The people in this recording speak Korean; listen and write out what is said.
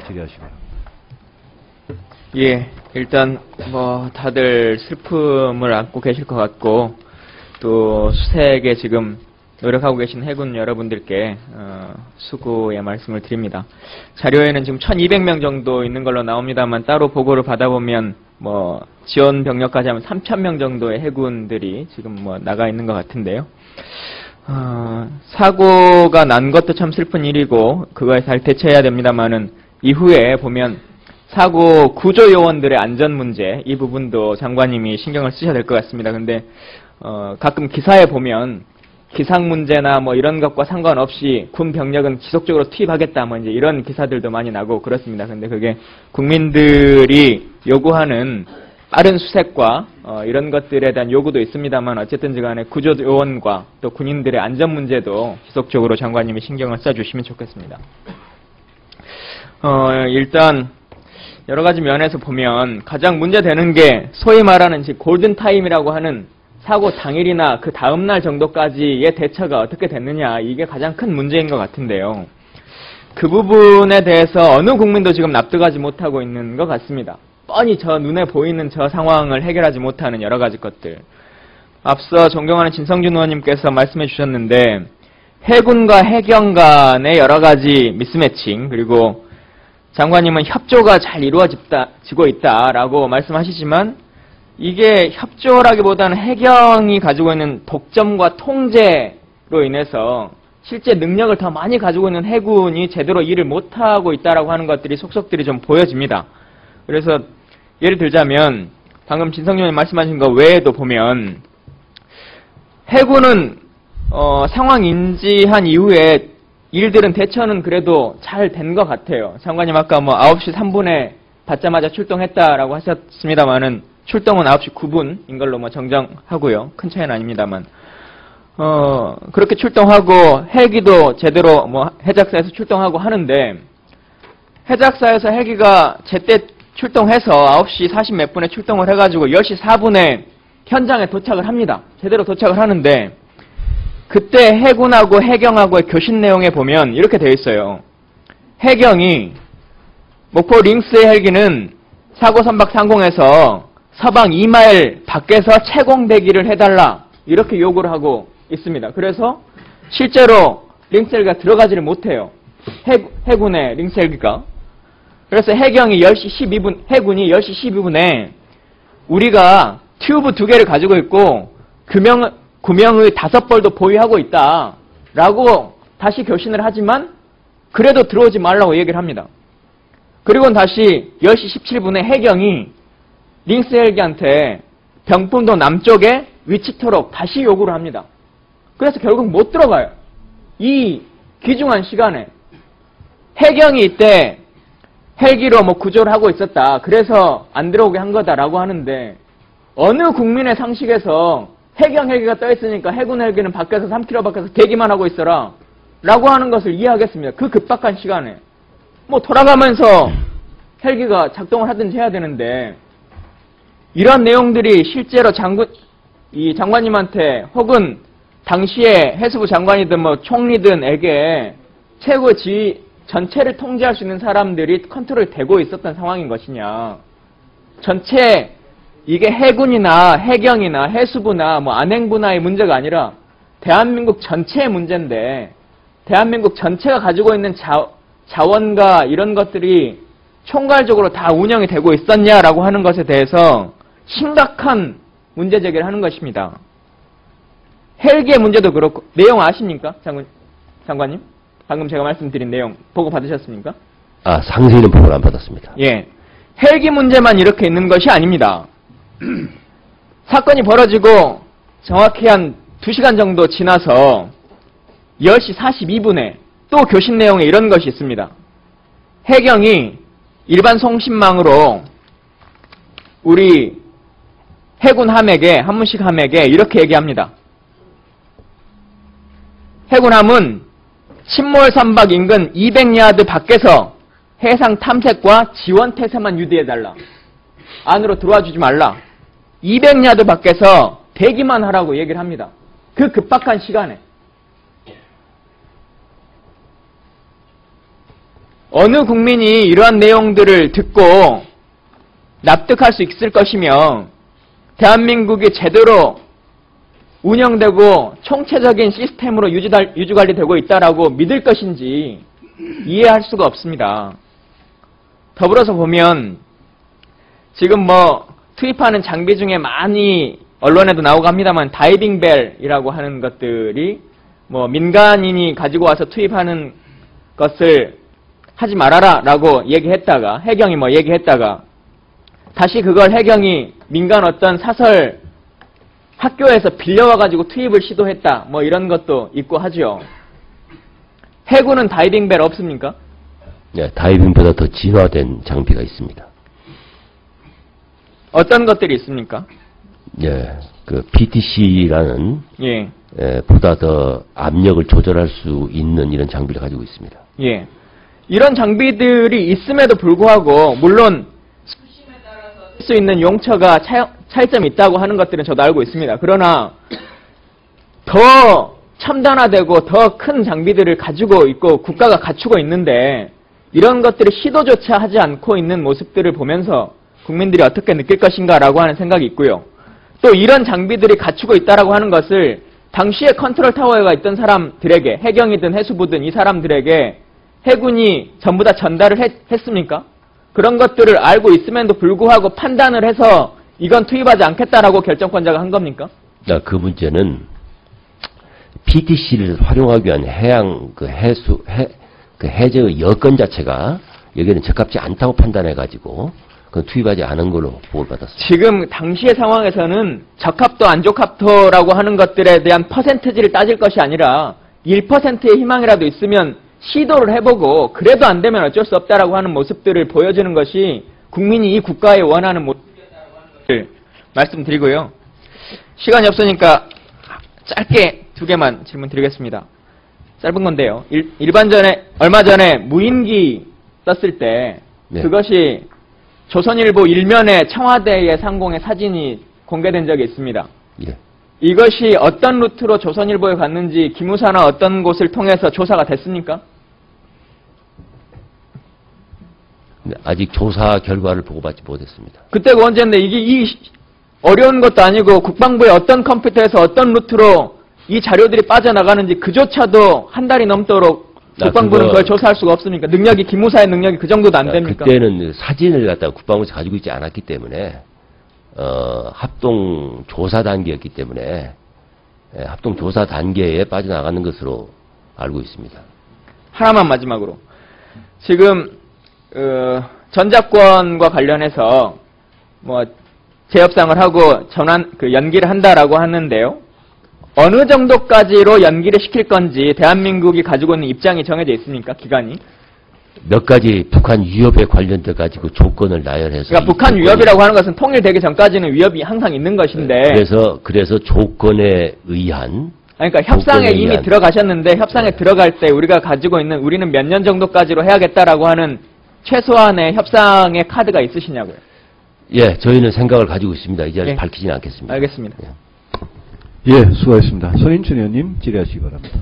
질의하시고요. 예, 일단 뭐 다들 슬픔을 안고 계실 것 같고 또 수색에 지금 노력하고 계신 해군 여러분들께 수고의 말씀을 드립니다. 자료에는 지금 1200명 정도 있는 걸로 나옵니다만 따로 보고를 받아보면 뭐 지원 병력까지 하면 3000명 정도의 해군들이 지금 뭐 나가 있는 것 같은데요. 사고가 난 것도 참 슬픈 일이고 그거에 잘 대처해야 됩니다만은 이후에 보면 사고 구조 요원들의 안전 문제 이 부분도 장관님이 신경을 쓰셔야 될 것 같습니다. 근데 가끔 기사에 보면 기상 문제나 뭐 이런 것과 상관없이 군 병력은 지속적으로 투입하겠다 뭐 이제 이런 기사들도 많이 나고 그렇습니다. 근데 그게 국민들이 요구하는 빠른 수색과 이런 것들에 대한 요구도 있습니다만 어쨌든지 간에 구조 요원과 또 군인들의 안전 문제도 지속적으로 장관님이 신경을 써주시면 좋겠습니다. 일단 여러 가지 면에서 보면 가장 문제되는 게 소위 말하는 골든타임이라고 하는 사고 당일이나 그 다음날 정도까지의 대처가 어떻게 됐느냐 이게 가장 큰 문제인 것 같은데요. 그 부분에 대해서 어느 국민도 지금 납득하지 못하고 있는 것 같습니다. 뻔히 저 눈에 보이는 저 상황을 해결하지 못하는 여러 가지 것들. 앞서 존경하는 진성준 의원님께서 말씀해 주셨는데 해군과 해경 간의 여러 가지 미스매칭 그리고 장관님은 협조가 잘 이루어지고 있다라고 말씀하시지만 이게 협조라기보다는 해경이 가지고 있는 독점과 통제로 인해서 실제 능력을 더 많이 가지고 있는 해군이 제대로 일을 못하고 있다라고 하는 것들이 속속들이 좀 보여집니다. 그래서 예를 들자면 방금 진성준 의원님 말씀하신 것 외에도 보면 해군은 상황 인지한 이후에 일들은 대처는 그래도 잘 된 것 같아요. 장관님 아까 뭐 9시 3분에 받자마자 출동했다라고 하셨습니다만은 출동은 9시 9분인 걸로 뭐 정정하고요. 큰 차이는 아닙니다만. 그렇게 출동하고 헬기도 제대로 뭐 해작사에서 출동하고 하는데 해작사에서 헬기가 제때 출동해서 9시 40 몇 분에 출동을 해가지고 10시 4분에 현장에 도착을 합니다. 제대로 도착을 하는데 그때 해군하고 해경하고의 교신 내용에 보면 이렇게 되어 있어요. 해경이 목포 링스의 헬기는 사고 선박 상공에서 서방 2마일 밖에서 채공 대기를 해달라 이렇게 요구를 하고 있습니다. 그래서 실제로 링스 헬기가 들어가지를 못해요. 해군의 링스 헬기가. 그래서 해경이 10시 12분, 해군이 10시 12분에 우리가 튜브 2개를 가지고 있고 구명의 5벌도 보유하고 있다 라고 다시 교신을 하지만 그래도 들어오지 말라고 얘기를 합니다. 그리고 다시 10시 17분에 해경이 링스 헬기한테 병풍도 남쪽에 위치토록 다시 요구를 합니다. 그래서 결국 못 들어가요. 이 귀중한 시간에 해경이 이때 헬기로 뭐 구조를 하고 있었다. 그래서 안 들어오게 한 거다라고 하는데 어느 국민의 상식에서 해경 헬기가 떠있으니까 해군 헬기는 밖에서 3km 밖에서 대기만 하고 있어라 라고 하는 것을 이해하겠습니다. 그 급박한 시간에 뭐 돌아가면서 헬기가 작동을 하든지 해야 되는데 이런 내용들이 실제로 장관님한테 혹은 당시에 해수부 장관이든 뭐 총리든에게 최고 지휘 전체를 통제할 수 있는 사람들이 컨트롤이 되고 있었던 상황인 것이냐. 전체 이게 해군이나 해경이나 해수부나 뭐 안행부나의 문제가 아니라 대한민국 전체의 문제인데 대한민국 전체가 가지고 있는 자원과 이런 것들이 총괄적으로 다 운영이 되고 있었냐라고 하는 것에 대해서 심각한 문제 제기를 하는 것입니다. 헬기의 문제도 그렇고 내용 아십니까? 장관님? 방금 제가 말씀드린 내용 보고 받으셨습니까? 상세히는 보고를 안 받았습니다. 예, 헬기 문제만 이렇게 있는 것이 아닙니다. 사건이 벌어지고 정확히 한 2시간 정도 지나서 10시 42분에 또 교신 내용에 이런 것이 있습니다. 해경이 일반 송신망으로 우리 해군 함에게, 한문식 함에게 이렇게 얘기합니다. 해군함은 침몰 선박 인근 200야드 밖에서 해상 탐색과 지원 태세만 유도해달라. 안으로 들어와 주지 말라. 200야드 밖에서 대기만 하라고 얘기를 합니다. 그 급박한 시간에. 어느 국민이 이러한 내용들을 듣고 납득할 수 있을 것이며 대한민국이 제대로 운영되고 총체적인 시스템으로 유지관리되고 있다라고 믿을 것인지 이해할 수가 없습니다. 더불어서 보면 지금 뭐 투입하는 장비 중에 많이 언론에도 나오고 합니다만 다이빙벨이라고 하는 것들이 뭐 민간인이 가지고 와서 투입하는 것을 하지 말아라 라고 얘기했다가 해경이 뭐 얘기했다가 다시 그걸 해경이 민간 어떤 사설 학교에서 빌려와가지고 투입을 시도했다 뭐 이런 것도 있고 하죠. 해군은 다이빙벨 없습니까? 네, 다이빙보다 더 진화된 장비가 있습니다. 어떤 것들이 있습니까? 예, 그 PTC라는 예. 보다 더 압력을 조절할 수 있는 이런 장비를 가지고 있습니다. 예. 이런 장비들이 있음에도 불구하고 물론 수심에 따라서 쓸 수 있는 용처가 차이점이 있다고 하는 것들은 저도 알고 있습니다. 그러나 더 첨단화되고 더 큰 장비들을 가지고 있고 국가가 갖추고 있는데 이런 것들을 시도조차 하지 않고 있는 모습들을 보면서 국민들이 어떻게 느낄 것인가라고 하는 생각이 있고요. 또 이런 장비들이 갖추고 있다라고 하는 것을 당시에 컨트롤 타워에 있던 사람들에게 해경이든 해수부든 이 사람들에게 해군이 전부 다 전달을 했습니까? 그런 것들을 알고 있음에도 불구하고 판단을 해서 이건 투입하지 않겠다라고 결정권자가 한 겁니까? 그 문제는 PTC를 활용하기 위한 해저의 여건 자체가 여기는 적합지 않다고 판단해가지고 그 투입하지 않은 걸로 보고를 받았습니다. 지금 당시의 상황에서는 적합도 안 적합도라고 하는 것들에 대한 퍼센트지를 따질 것이 아니라 1%의 희망이라도 있으면 시도를 해보고 그래도 안 되면 어쩔 수 없다라고 하는 모습들을 보여주는 것이 국민이 이 국가에 원하는 모습이었다고 하는 것을 말씀드리고요. 시간이 없으니까 짧게 2개만 질문 드리겠습니다. 짧은 건데요. 얼마 전에 무인기 떴을 때 네. 그것이 조선일보 일면에 청와대의 상공의 사진이 공개된 적이 있습니다. 예. 이것이 어떤 루트로 조선일보에 갔는지 기무사나 어떤 곳을 통해서 조사가 됐습니까? 아직 조사 결과를 보고받지 못했습니다. 그때가 언제인데 이게 어려운 것도 아니고 국방부의 어떤 컴퓨터에서 어떤 루트로 이 자료들이 빠져나가는지 그조차도 한 달이 넘도록 국방부는 그걸 조사할 수가 없습니까? 능력이 기무사의 능력이 그 정도도 안 됩니까? 그때는 사진을 갖다가 국방부에서 가지고 있지 않았기 때문에 합동 조사 단계였기 때문에 합동 조사 단계에 빠져나가는 것으로 알고 있습니다. 하나만 마지막으로 지금 전작권과 관련해서 뭐 재협상을 하고 연기를 한다라고 하는데요. 어느 정도까지로 연기를 시킬 건지 대한민국이 가지고 있는 입장이 정해져 있습니까? 기간이? 몇 가지 북한 위협에 관련돼 가지고 조건을 나열해서 그러니까 북한 위협이라고 하는 것은 통일되기 전까지는 위협이 항상 있는 것인데 그래서 조건에 의한 그러니까 협상에 이미 들어가셨는데 협상에 들어갈 때 우리가 가지고 있는 우리는 몇 년 정도까지로 해야겠다라고 하는 최소한의 협상의 카드가 있으시냐고요? 예, 저희는 생각을 가지고 있습니다. 이 자리에 예. 밝히지는 않겠습니다. 알겠습니다. 예. 예, 수고하셨습니다. 손인춘 의원님 질의하시기 바랍니다.